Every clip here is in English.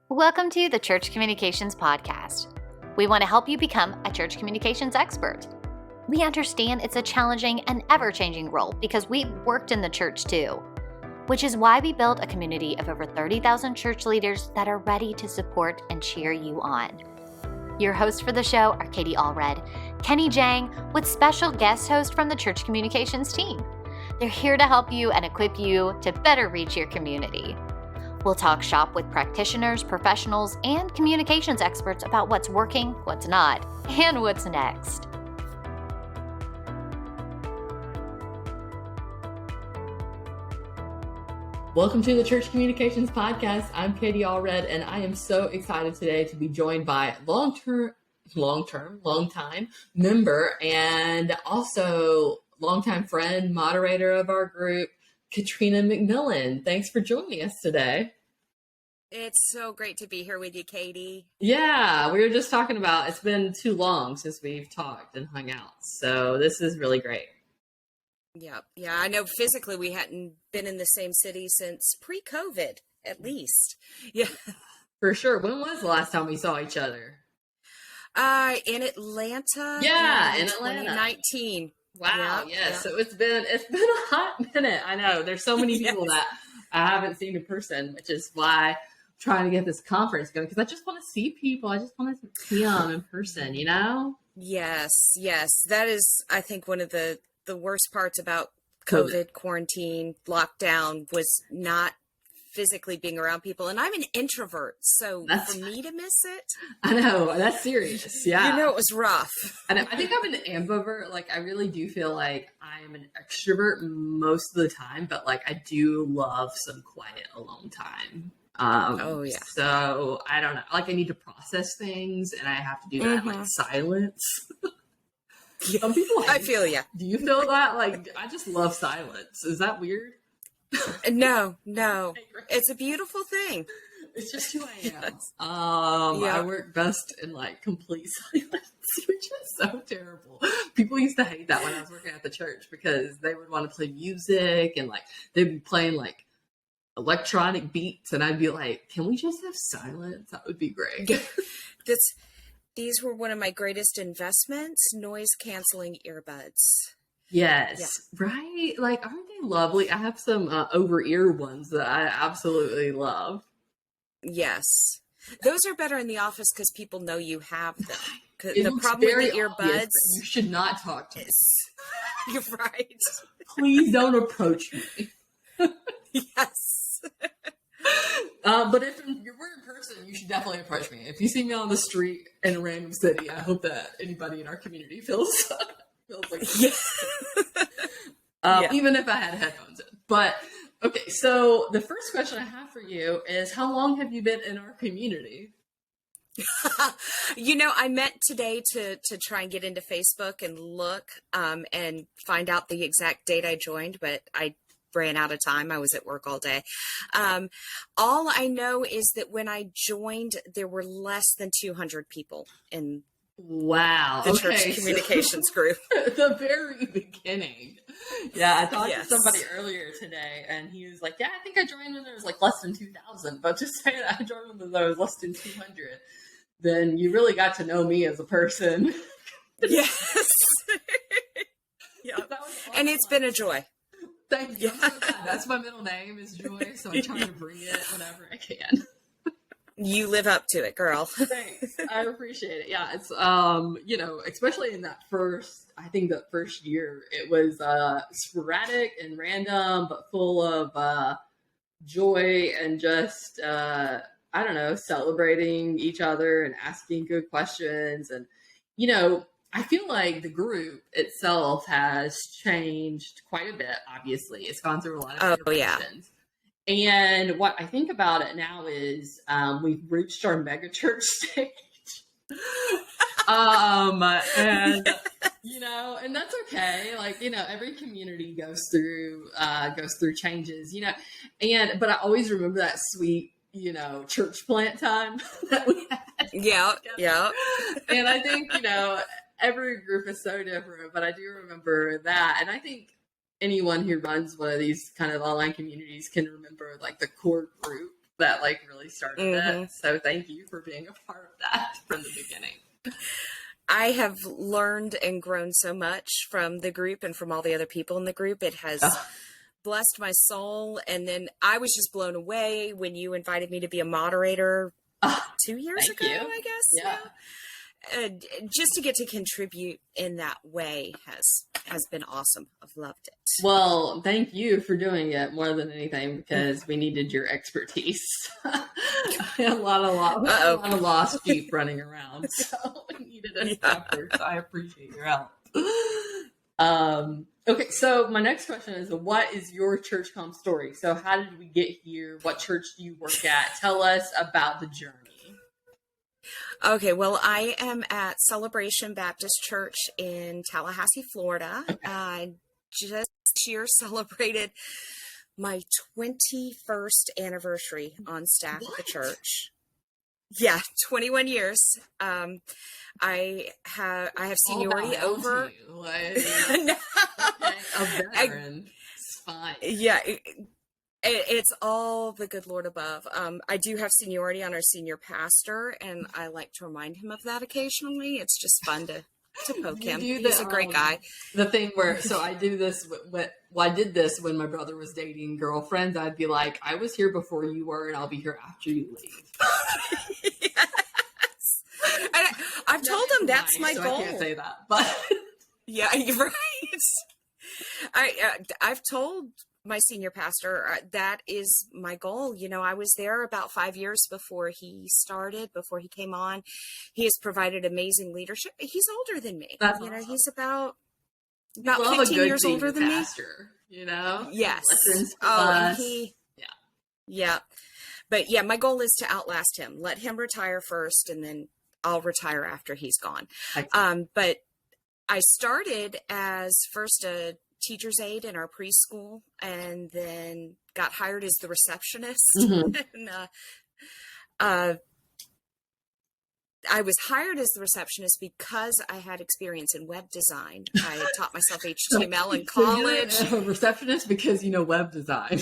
Welcome to the Church Communications Podcast. We want to help you become a church communications expert. We understand it's a challenging and ever-changing role because we worked in the church too, which is why we built a community of over 30,000 church leaders that are ready to support and cheer you on. Your hosts for the show are Katie Allred, Kenny Jahng, with special guest host from the Church Communications team. They're here to help you and equip you to better reach your community. We'll talk shop with practitioners, professionals, and communications experts about what's working, what's not, and what's next. Welcome to the Church Communications Podcast. I'm Katie Allred, and I am so excited today to be joined by long-time member and also longtime friend, moderator of our group, Katrina McMillan. Thanks for joining us today. It's so great to be here with you, Katie. Yeah, we were just talking about it's been too long since we've talked and hung out, so this is really great. Yeah, I know physically we hadn't been in the same city since pre-COVID, at least. Yeah. For sure. When was the last time we saw each other? In Atlanta. Yeah, in Atlanta. 2019. Wow, yes. So it's been a hot minute. I know. There's so many people that I haven't seen in person, which is why I'm trying to get this conference going, because I just want to see people. I just want to see them in person, you know? Yes. That is, I think, one of the worst parts about COVID, quarantine, lockdown was not physically being around people. And I'm an introvert, so for me to miss it. I know, that's serious. Yeah. You know, it was rough. And I think I'm an ambivert. Like, I really do feel like I'm an extrovert most of the time, but like, I do love some quiet alone time. So I don't know, like I need to process things and I have to do that in like silence. Some people I feel you. Do you feel that? Like, I just love silence. Is that weird? No. It's a beautiful thing. It's just who I am. I work best in like complete silence, which is so terrible. People used to hate that when I was working at the church because they would want to play music and like they'd be playing like electronic beats and I'd be like, can we just have silence? That would be great. These were one of my greatest investments, noise canceling earbuds. Yes. Right? Like, aren't they lovely? I have some over-ear ones that I absolutely love. Yes. Those are better in the office because people know you have them. The problem with the earbuds, you should not talk to me. You're right. Please don't approach me. Yes. But if you're in person, you should definitely approach me. If you see me on the street in a random city, I hope that anybody in our community feels like even if I had headphones in. But okay, so the first question I have for you is, how long have you been in our community? I meant today to try and get into Facebook and look and find out the exact date I joined, but I ran out of time. I was at work all day. All I know is that when I joined, there were less than 200 people in the church communications group. At the very beginning. Yeah, I talked to somebody earlier today, and he was like, yeah, I think I joined when there was like less than 2,000. But just saying I joined when there was less than 200, then you really got to know me as a person. Yes. And it's been a joy. Thank you. That's my middle name is Joy, so I try to bring it whenever I can. You live up to it, girl. Thanks. I appreciate it. Yeah, it's especially in that first year, it was sporadic and random, but full of joy and just celebrating each other and asking good questions. And I feel like the group itself has changed quite a bit. Obviously, it's gone through a lot of iterations. And what I think about it now is we've reached our mega church stage. And that's okay. Like, every community goes through changes, but I always remember that sweet, church plant time that we had. Yeah. And I think, every group is so different, but I do remember that. And I think anyone who runs one of these kind of online communities can remember like the core group that like really started it. So thank you for being a part of that from the beginning. I have learned and grown so much from the group and from all the other people in the group. It has blessed my soul. And then I was just blown away when you invited me to be a moderator 2 years ago, I guess. Yeah. Just to get to contribute in that way has been awesome. I've loved it. Well, thank you for doing it more than anything, because we needed your expertise. A lot of lost sheep running around, so we needed it after. So I appreciate your help. Okay, so my next question is, what is your church comp story? So how did we get here? What church do you work at? Tell us about the journey. Okay, well, I am at Celebration Baptist Church in Tallahassee, Florida. I just this year celebrated my 21st anniversary on staff at the church. Yeah, 21 years. I have seniority over. A veteran. It's fine. Yeah. It's all the good Lord above. I do have seniority on our senior pastor, and I like to remind him of that occasionally. It's just fun to poke him. He's a great guy. The thing where, so I do this, I did this when my brother was dating girlfriends. I'd be like, I was here before you were, and I'll be here after you leave. Yes. And I've told him that's my goal. I can't say that, but yeah, you're right. I've told my senior pastor, that is my goal. You know, I was there about 5 years before he came on. He has provided amazing leadership. He's older than me. That's awesome. He's about 15 years older than pastor, me. You know? Yes. Yeah. But yeah, my goal is to outlast him. Let him retire first, and then I'll retire after he's gone. But I started as first a teacher's aide in our preschool, and then got hired as the receptionist. And, I was hired as the receptionist because I had experience in web design. I had taught myself HTML in college. So you're a receptionist because you know web design.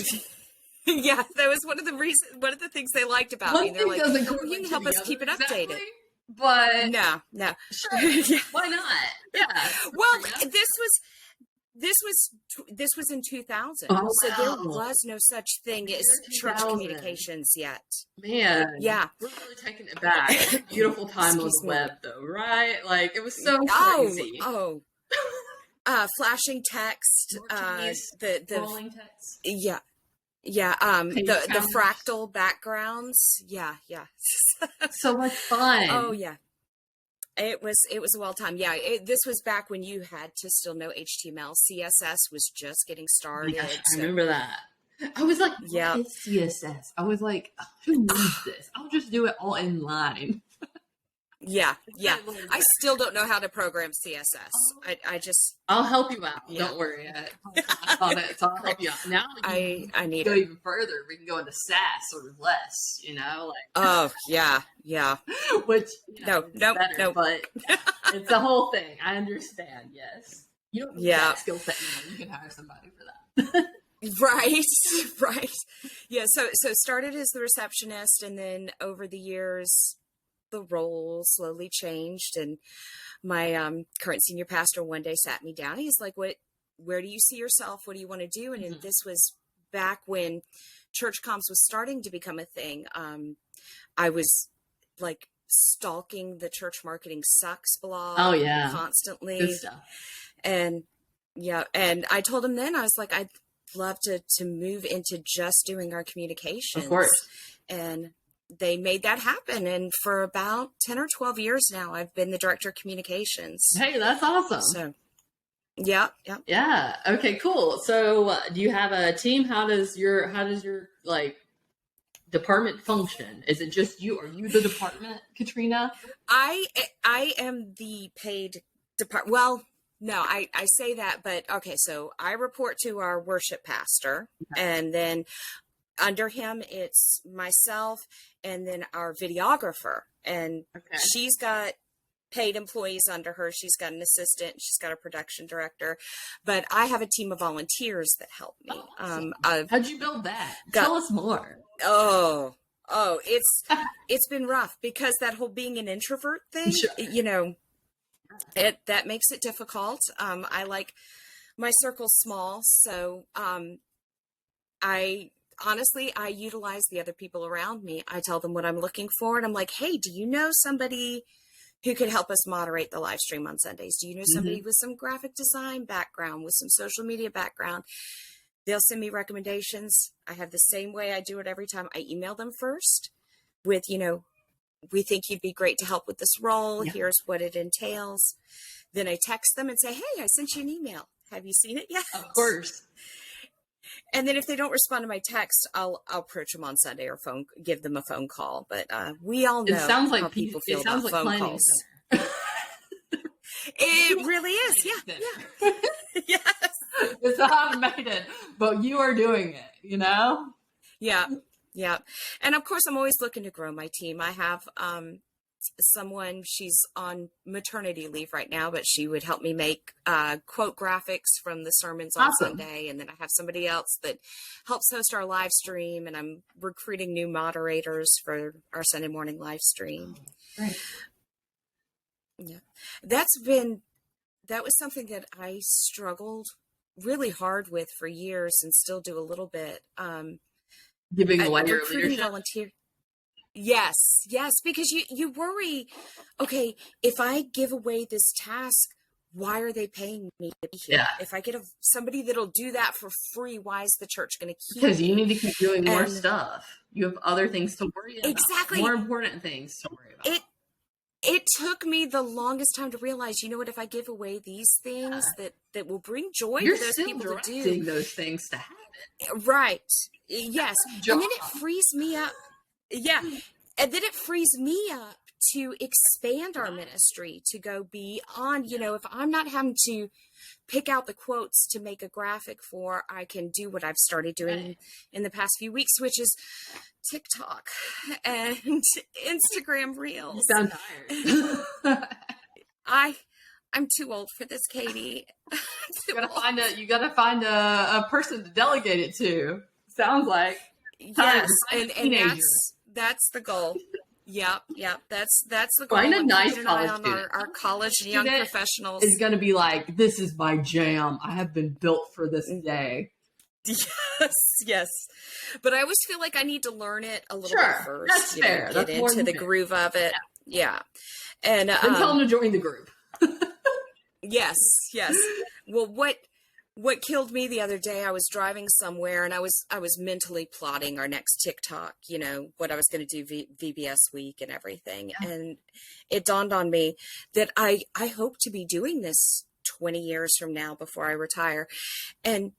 Yeah, that was one of the things they liked about me. They're like, you can help us keep it updated. But no. Sure. Yeah. Why not? Yeah. Well, this was in 2000. So there was no such thing as church communications yet. Man. Yeah. We're really taking it back. Beautiful time on the web though, right? Like it was so crazy. Flashing text, the rolling text. Yeah. Yeah, the fractal backgrounds. Yeah. So much fun. Oh yeah. It was a wild time. Yeah, this was back when you had to still know HTML. CSS was just getting started. I remember that. I was like, what is CSS? I was like, who needs this? I'll just do it all in line. Yeah. I still don't know how to program CSS. I'll help you out. Yeah. Don't worry. On it, so I'll help you out. Now I need to go it. Even further. We can go into SAS or less. You know, like oh yeah. Which no, but it's the whole thing. I understand. Yes, you don't need that skill set anymore. You can hire somebody for that. Right. Yeah. So started as the receptionist, and then over the years, the role slowly changed, and my current senior pastor one day sat me down. He's like, where do you see yourself? What do you want to do? And this was back when church comps was starting to become a thing. I was like stalking the Church Marketing Sucks blog constantly. Good stuff. And I told him then, I was like, I'd love to move into just doing our communications. Of course. And they made that happen. And for about 10 or 12 years now, I've been the director of communications. Hey, that's awesome. So, yeah. Okay, cool. So do you have a team? How does your like department function? Is it just you? Are you the department, Katrina? I am the paid department. Well, no, I say that, but okay. So I report to our worship pastor, and then under him, it's myself and then our videographer. And she's got paid employees under her. She's got an assistant. She's got a production director. But I have a team of volunteers that help me. How'd you build that? Tell us more. Oh, Oh, it's been rough because that whole being an introvert thing, Sure. you know, that makes it difficult. I like my circle small, so I honestly, I utilize the other people around me. I tell them what I'm looking for, and I'm like, hey, do you know somebody who could help us moderate the live stream on Sundays? Do you know somebody with some graphic design background, with some social media background? They'll send me recommendations. I have the same way I do it every time. I email them first with, you know, we think you'd be great to help with this role. Yeah. Here's what it entails. Then I text them and say, hey, I sent you an email. Have you seen it yet? Of course. And then if they don't respond to my text, I'll approach them on Sunday or give them a phone call. But we all know how people feel about phone calls. It really is. Yeah. Yes. It's automated, but you are doing it, you know? Yeah. Yeah. And of course, I'm always looking to grow my team. I have someone, she's on maternity leave right now, but she would help me make quote graphics from the sermons on Sunday. And then I have somebody else that helps host our live stream, and I'm recruiting new moderators for our Sunday morning live stream. Right. Yeah. That was something that I struggled really hard with for years and still do a little bit. Giving away your leadership. Volunteer. Yes, because you worry, okay, if I give away this task, why are they paying me to be here? Yeah. If I get somebody that'll do that for free, why is the church going to keep Because me? you need to keep doing more stuff. You have other things to worry about. Exactly. More important things to worry about. It took me the longest time to realize, you know what, if I give away these things that will bring joy to those people to do. Those things to happen. Right. Yes. And then it frees me up. Yeah. And then it frees me up to expand our ministry, to go beyond, you know, if I'm not having to pick out the quotes to make a graphic for, I can do what I've started doing in the past few weeks, which is TikTok and Instagram Reels. You sound tired. I'm too old for this, Katie. You gotta find a person to delegate it to. Sounds like. Yes, and that's the goal. Yep. That's the goal. Find a nice college on student. Our college young professionals is going to be like, this is my jam. I have been built for this day. Yes. But I always feel like I need to learn it a little bit first. That's fair. Get into the groove of it. Yeah. And then tell them to join the group. Yes. Well, what killed me the other day, I was driving somewhere and I was mentally plotting our next TikTok, you know, what I was going to do VBS week and everything. Yeah. And it dawned on me that I hope to be doing this 20 years from now before I retire. And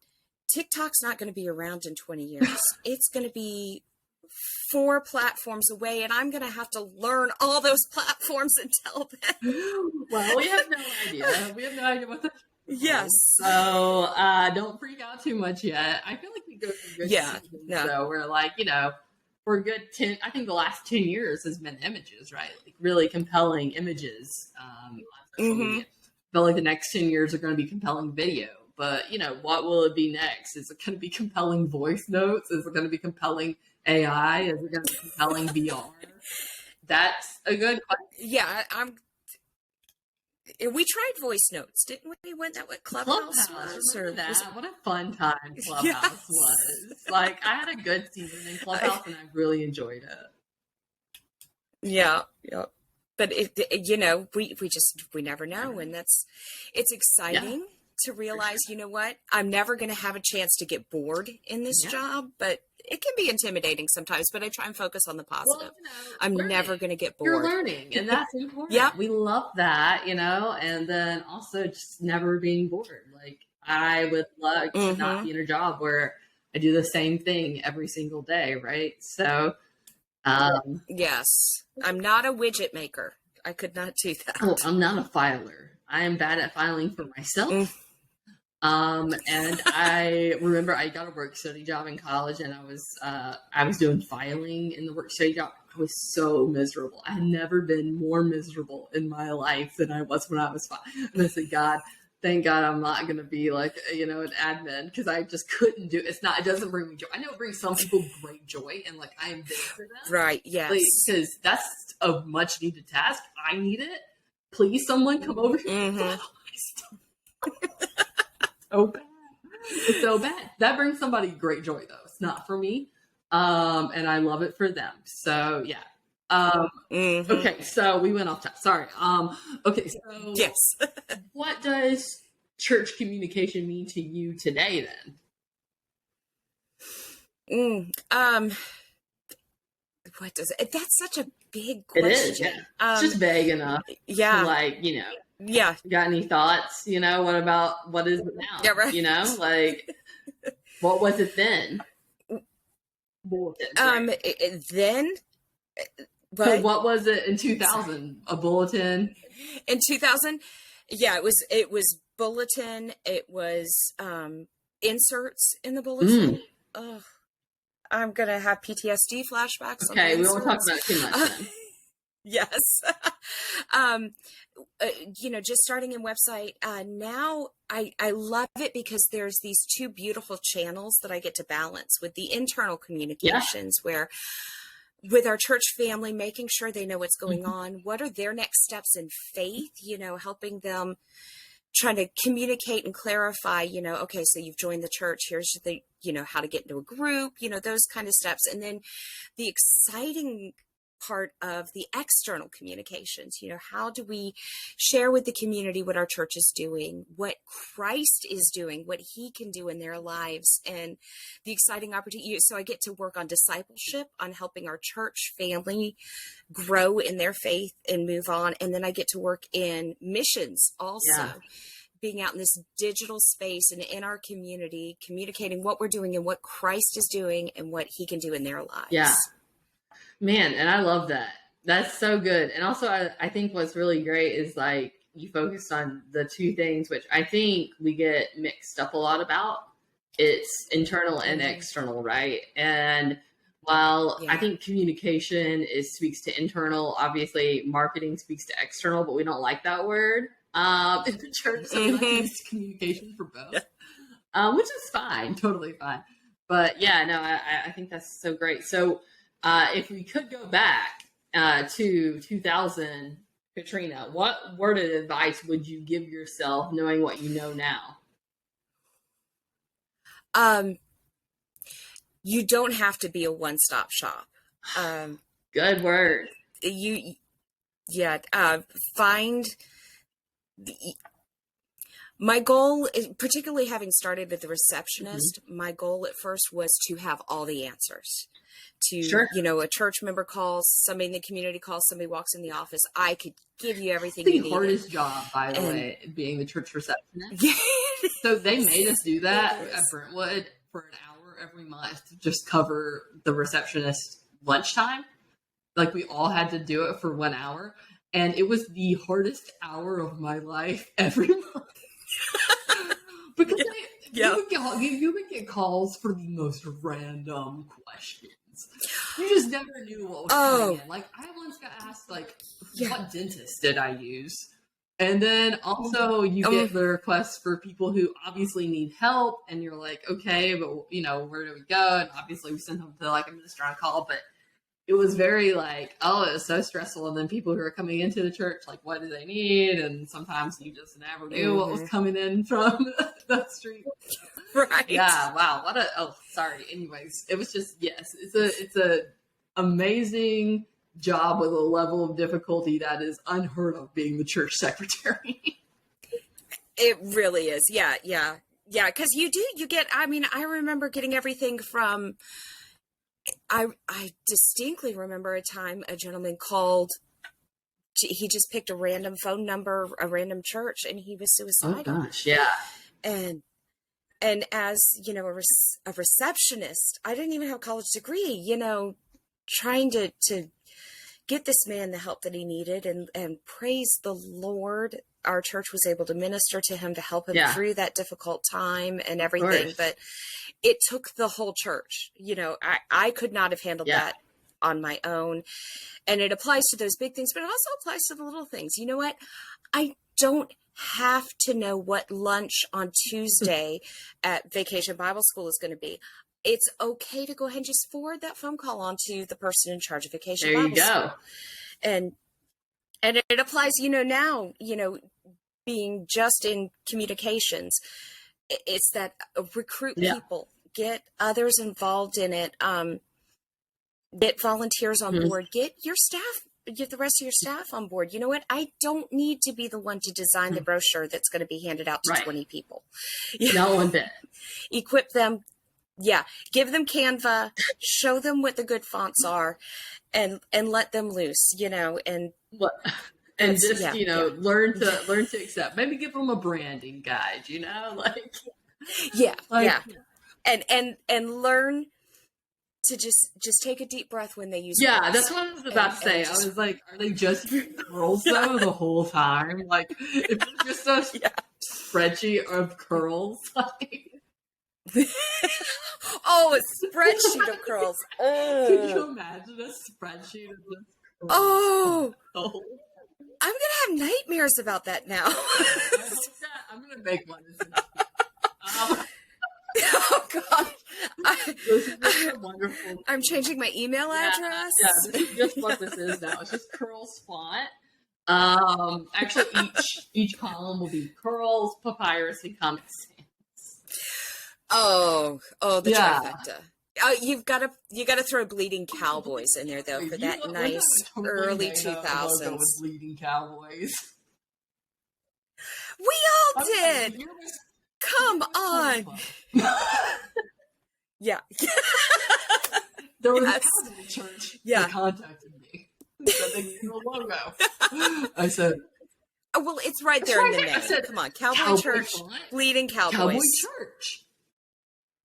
TikTok's not going to be around in 20 years. It's going to be 4 platforms away, and I'm going to have to learn all those platforms and tell them. Well, we have no idea. We have no idea what the Yes. So don't freak out too much yet. I feel like we go through good seasons. No. So we're like, you know, for a good 10, I think the last 10 years has been images, right? Like really compelling images. I feel like the next 10 years are going to be compelling video. But, you know, what will it be next? Is it going to be compelling voice notes? Is it going to be compelling AI? Is it going to be compelling VR? That's a good question. Yeah, we tried voice notes, didn't we? Wasn't that what Clubhouse was? What a fun time Clubhouse was. Like, I had a good season in Clubhouse, and I really enjoyed it. Yeah. But you know, we never know, and it's exciting to realize, you know what, I'm never going to have a chance to get bored in this job, but it can be intimidating sometimes, but I try and focus on the positive. Well, you know, I'm never going to get bored. You're learning, and that's important. We love that, you know, and then also just never being bored. Like, I would love to not be in a job where I do the same thing every single day, right? So, yes, I'm not a widget maker. I could not do that. Oh, I'm not a filer. I am bad at filing for myself. And I remember I got a work study job in college, and I was doing filing in the work study job. I was so miserable. I had never been more miserable in my life than I was when I was filing. And I said, God, thank God I'm not going to be like, an admin, because I just couldn't do it. It doesn't bring me joy. I know it brings some people great joy, and like I am there for them. Right. Yes. Because that's a much needed task. I need it. Please, someone come over here. Mm-hmm. So bad. It's so bad. That brings somebody great joy, though. It's not for me. And I love it for them. So yeah. Mm-hmm. Okay, so we went off track. Sorry. Okay, so yes. What does church communication mean to you today then? What does it? That's such a big question. It is, yeah. It's just vague enough. Yeah. To like, Yeah. Got any thoughts? What is it now? Yeah, right. Like, what was it then? Bulletin. Right? Then. So what was it in 2000? A bulletin? In 2000? Yeah, it was bulletin. It was inserts in the bulletin. Oh, I'm going to have PTSD flashbacks. Okay, we won't talk about it too much then. Yes. Just starting in website. Now I love it because there's these two beautiful channels that I get to balance with the internal communications where with our church family, making sure they know what's going on. What are their next steps in faith? Helping them trying to communicate and clarify, okay, so you've joined the church. Here's the, how to get into a group, those kind of steps. And then the exciting part of the external communications, how do we share with the community what our church is doing, what Christ is doing, what he can do in their lives, and the exciting opportunity. So I get to work on discipleship, on helping our church family grow in their faith and move on. And then I get to work in missions also. Being out in this digital space and in our community, communicating what we're doing and what Christ is doing and what he can do in their lives. Yeah. Man, and I love that. That's so good. And also, I think what's really great is like you focused on the two things, which I think we get mixed up a lot about. It's internal and external, right? And while I think communication speaks to internal, obviously marketing speaks to external, but we don't like that word in the church. So we like to use communication for both, which is fine, totally fine. But yeah, no, I think that's so great. So if we could go back to 2000, Katrina, what word of advice would you give yourself knowing what you know now? You don't have to be a one-stop shop. Good word. Find my goal is, particularly having started with the receptionist, my goal at first was to have all the answers. A church member calls, somebody in the community calls, somebody walks in the office. I could give you everything you need. The hardest job, by the way, being the church receptionist. So they made us do that at Brentwood for an hour every month to just cover the receptionist lunchtime. Like we all had to do it for 1 hour. And it was the hardest hour of my life every month. Because you would get calls for the most random questions. You just never knew what was coming in. Like I once got asked, what dentist did I use? And then also you get the requests for people who obviously need help, and you're like, okay, but where do we go? And obviously we send them to like a minister on call, but it was very it was so stressful. And then people who are coming into the church, like, what do they need? And sometimes you just never knew what was coming in from the street. Right. Yeah. Wow. Sorry. Anyways, it was just, it's a amazing job with a level of difficulty that is unheard of being the church secretary. It really is. Yeah. Yeah. Yeah. Cause you get, I remember getting everything from, I distinctly remember a time a gentleman called, he just picked a random phone number, a random church, and he was suicidal. Oh gosh, yeah. And as, a receptionist, I didn't even have a college degree, trying to get this man the help that he needed, and praise the Lord, our church was able to minister to him to help him through that difficult time and everything. But it took the whole church. I could not have handled that on my own. And it applies to those big things, but it also applies to the little things. You know what? I don't have to know what lunch on Tuesday at Vacation Bible School is going to be. It's okay to go ahead and just forward that phone call on to the person in charge of Vacation Bible School. And it applies, now, being just in communications, it's that recruit people, get others involved in it, get volunteers on board, get the rest of your staff on board. You know what? I don't need to be the one to design the brochure that's going to be handed out to 20 people. No one bit. Equip them. Yeah. Give them Canva, show them what the good fonts are, and let them loose, and just, learn to accept, maybe give them a branding guide, and learn to just take a deep breath when they use curls. That's what I was about to say. I was like, are they just using curls though the whole time? Like, if it's just a spreadsheet of curls, like. Oh, a spreadsheet of curls. Oh. Can you imagine a spreadsheet of this? Oh. I'm going to have nightmares about that now. I'm going to make one. Oh, God. This is wonderful. I'm changing my email address. Yeah, this is just what this is now. It's just curls font. Actually, each column will be curls, papyrus, and Comic Sans. Oh, the trifecta. Oh, you got to throw Bleeding Cowboys in there though for that nice early 2000s. Bleeding Cowboys. We all did. Come on. Yeah. There was a Catholic church that contacted me. Said they needed a logo. I said, "Oh, well, it's right there in the name." Said, come on, Cowboy Church, Bleeding Cowboys. Cowboy Church.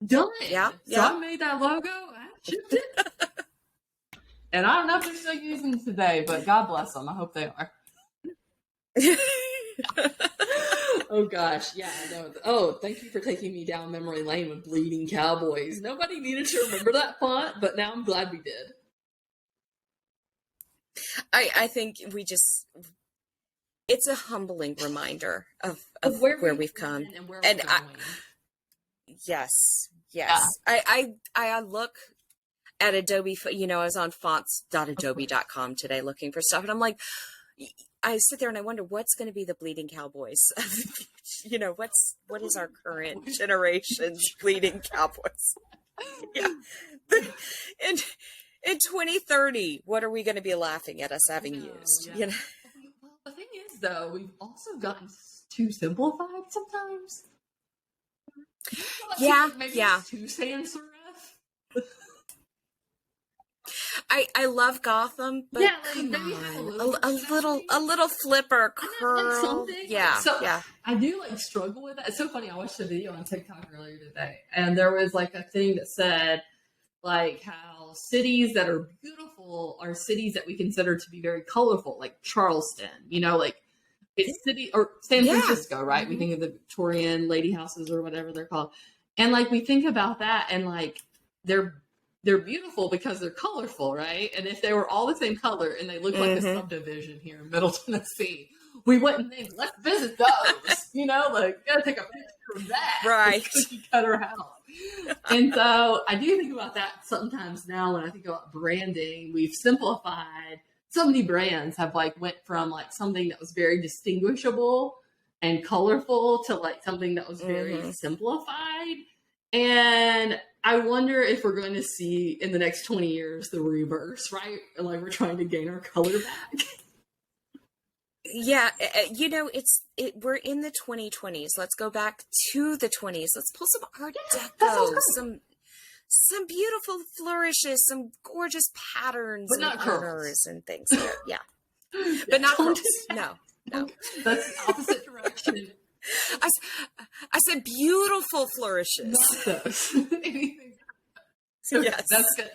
Done. Yeah. So I made that logo. I shipped it. And I don't know if they're still using it today, but God bless them. I hope they are. Oh gosh, yeah. No. Oh, thank you for taking me down memory lane with Bleeding Cowboys. Nobody needed to remember that font, but now I'm glad we did. I think it's a humbling remander of where we've come and where we're going. Yes. Yeah. I look at Adobe, I was on fonts.adobe.com today looking for stuff, and I'm like, I sit there and I wonder what's going to be the Bleeding Cowboys. What is our current generation's Bleeding Cowboys? Yeah. In 2030, what are we going to be laughing at us having used? Yeah. Well, the thing is, though, we've also gotten too simplified sometimes. Maybe it's too sans serif. I love Gotham, but come on, a little flipper curl. I do struggle with that. It's so funny. I watched a video on TikTok earlier today, and there was a thing that said how cities that are beautiful are cities that we consider to be very colorful, like Charleston. It's city or San Francisco, right? We think of the Victorian lady houses or whatever they're called, and we think about that, and they're beautiful because they're colorful, right? And if they were all the same color and they looked like a subdivision here in Middle Tennessee, we wouldn't think, let's visit those. Gotta take a picture of that. Right. Cookie cutter house. And so I do think about that sometimes now when I think about branding. We've simplified. So many brands have went from something that was very distinguishable and colorful to something that was very simplified. And I wonder if we're going to see in the next 20 years the reverse, right? We're trying to gain our color back. Yeah, we're in the 2020s. Let's go back to the 20s. Let's pull some Art Deco, some beautiful flourishes, some gorgeous patterns, but not curls and things. Yeah. But not curls. No. That's the opposite direction. I said beautiful flourishes. Not those. Yes. That's good.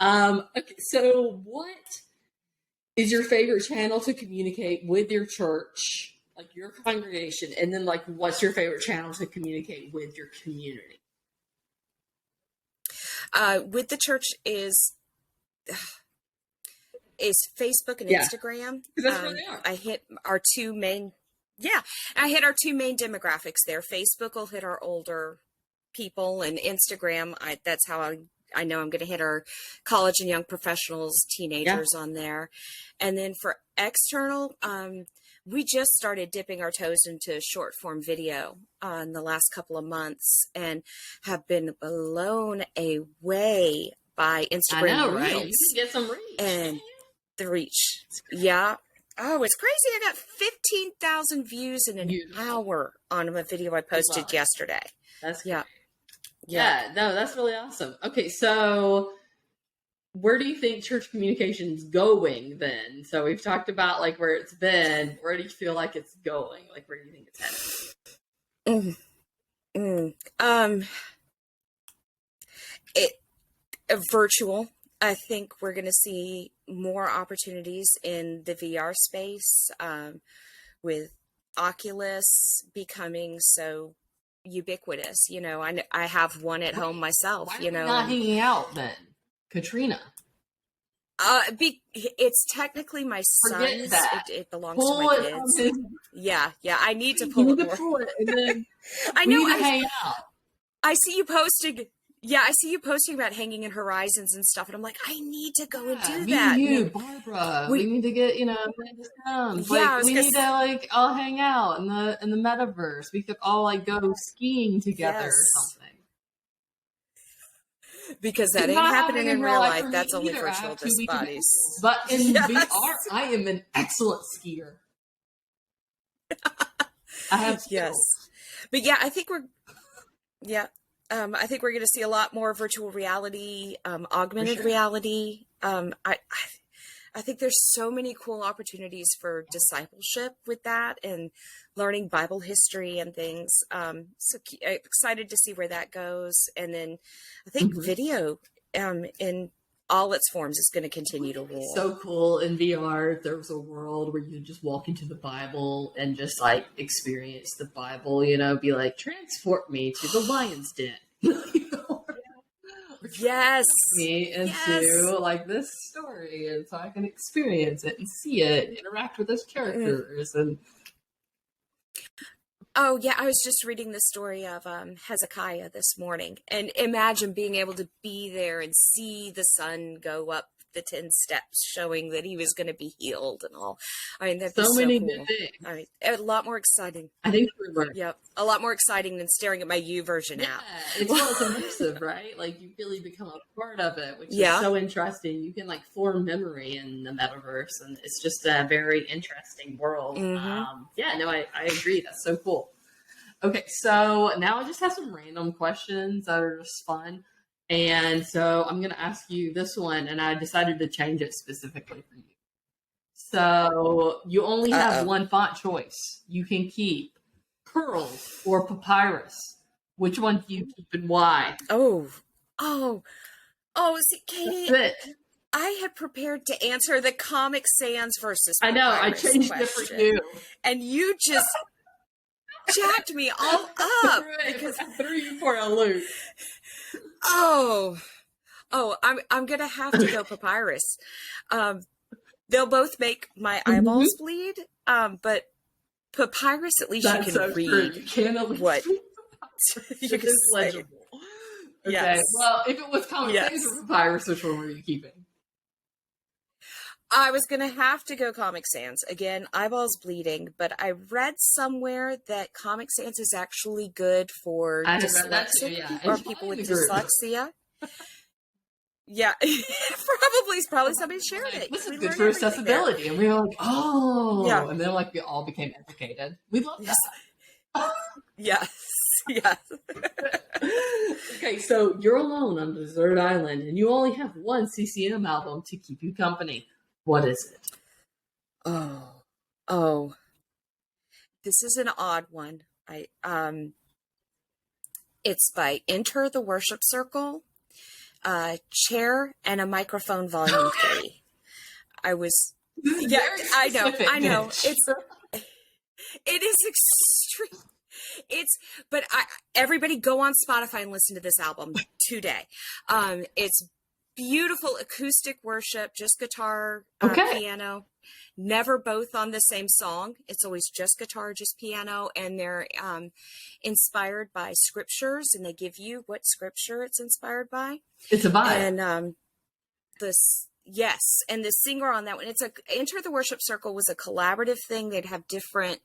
Okay, so what is your favorite channel to communicate with your church, your congregation, and then what's your favorite channel to communicate with your community? With the church is Facebook and Instagram. That's where they are. I hit our two main. Yeah, I hit our two main demographics there. Facebook will hit our older people, and Instagram, that's how I know I'm going to hit our college and young professionals, teenagers on there. And then for external, we just started dipping our toes into short form video in the last couple of months and have been blown away by Instagram I know, Reels. right? You can get some reach. And the reach. Yeah. Oh, it's crazy. I got 15,000 views in an hour on a video I posted yesterday. That's great. Yeah, no, that's really awesome. Okay, so where do you think church communication's going then? So we've talked about like where it's been. Where do you feel like it's going? Like where do you think it's headed? Virtual. I think we're going to see more opportunities in the VR space, with Oculus becoming so ubiquitous. You know, I have one at home myself. Why you know, not hanging out then, Katrina? It's technically my son's. It belongs to my kids. Yeah. I need to pull it more. And then I know. Hang out. I see you posting. Yeah, I see you posting about hanging in Horizons and stuff, and I'm like, I need to go and do that. You, Barbara, we need to get we need to like all hang out in the metaverse. We could all like go skiing together or something. Because that ain't happening in real life. That's only virtual disc bodies. But in VR, I am an excellent skier. I have skills. Yes, but yeah, I think we're going to see a lot more virtual reality, augmented reality. I think there's so many cool opportunities for discipleship with that and learning Bible history and things. So excited to see where that goes. And then I think video in all its forms is going to continue to rule. So cool in VR. If there was a world where you could just walk into the Bible and just like experience the Bible, you know, be like, transport me to the lion's den. Yes. Me into like this story, and so I can experience it and see it, interact with those characters, and oh yeah, I was just reading the story of Hezekiah this morning, and imagine being able to be there and see the sun go up the 10 steps, showing that he was going to be healed and all. I mean, that'd be so many cool. good things. I mean, a lot more exciting. I think a lot more exciting than staring at my U-version app. It's immersive, right? Like you really become a part of it, which is so interesting. You can like form memory in the metaverse, and it's just a very interesting world. I agree. That's so cool. Okay, so now I just have some random questions that are just fun. And so I'm going to ask you this one, and I decided to change it specifically for you. So you only have one font choice. You can keep Pearls or Papyrus. Which one do you keep and why? Oh, see, Katie, I had prepared to answer the Comic Sans versus Papyrus. I know, I changed it for you. And you just jacked me all up. Because I threw you for a loop. I'm gonna have to go Papyrus. They'll both make my eyeballs bleed. But Papyrus, at least you can read what it is legible. Okay. Yes. Well, if it was Comic Sans or Papyrus, which one were you keeping? I was gonna have to go Comic Sans again. Eyeballs bleeding, but I read somewhere that Comic Sans is actually good for dyslexic or people with dyslexia. Yeah, probably somebody shared it. This is good for accessibility, and we were like, and then like we all became educated. We love that. Yes. Okay, so you're alone on a desert island, and you only have one CCM album to keep you company. What is it? Oh, this is an odd one. It's by Enter the Worship Circle, Chair and a Microphone, Volume 3. I know. It is extreme. Everybody go on Spotify and listen to this album today. It's beautiful acoustic worship, just guitar, Okay. piano, never both on the same song. It's always just guitar, just piano, and they're inspired by scriptures, and they give you what scripture it's inspired by. It's a vibe. And and the singer on that one, Enter the Worship Circle was a collaborative thing. They'd have different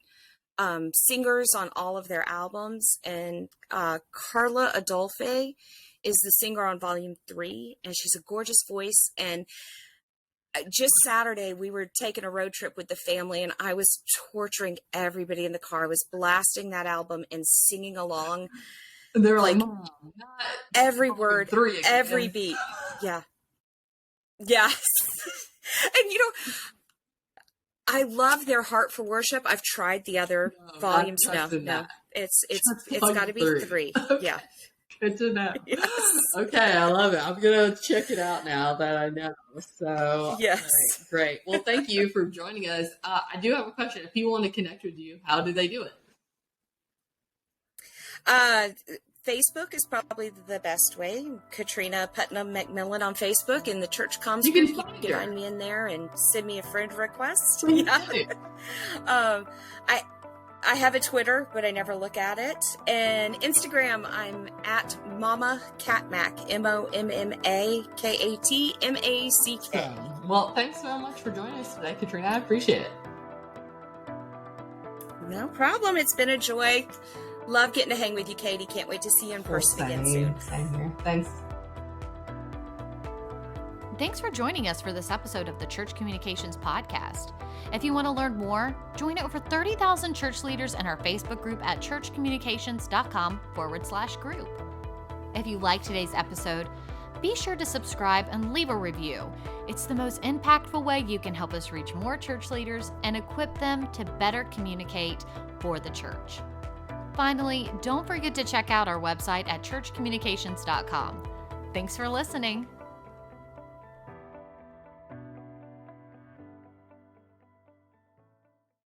singers on all of their albums, and Carla Adolphe is the singer on volume 3, and she's a gorgeous voice. And just Saturday, we were taking a road trip with the family, and I was torturing everybody in the car. I was blasting that album and singing along. And they were like, Mom, every word, every beat. Yeah. Yes. And I love their heart for worship. I've tried the other volumes. No. It's got to be 3. Okay. Yeah. Good to know. Yes. Okay, I love it. I'm going to check it out now that I know. So, yes. Great. Well, thank you for joining us. I do have a question. If people want to connect with you, how do they do it? Facebook is probably the best way. Katrina McMillan on Facebook, in the church comms you group. Can You can find me in there and send me a friend request. Yeah. I have a Twitter, but I never look at it. And Instagram, I'm at Mama Catmac, MOMMAKATMACK. Well, thanks so much for joining us today, Katrina. I appreciate it. No problem. It's been a joy. Love getting to hang with you, Katie. Can't wait to see you in person again soon. Same here. Thanks. Thanks for joining us for this episode of the Church Communications Podcast. If you want to learn more, join over 30,000 church leaders in our Facebook group at churchcommunications.com/group. If you liked today's episode, be sure to subscribe and leave a review. It's the most impactful way you can help us reach more church leaders and equip them to better communicate for the church. Finally, don't forget to check out our website at churchcommunications.com. Thanks for listening.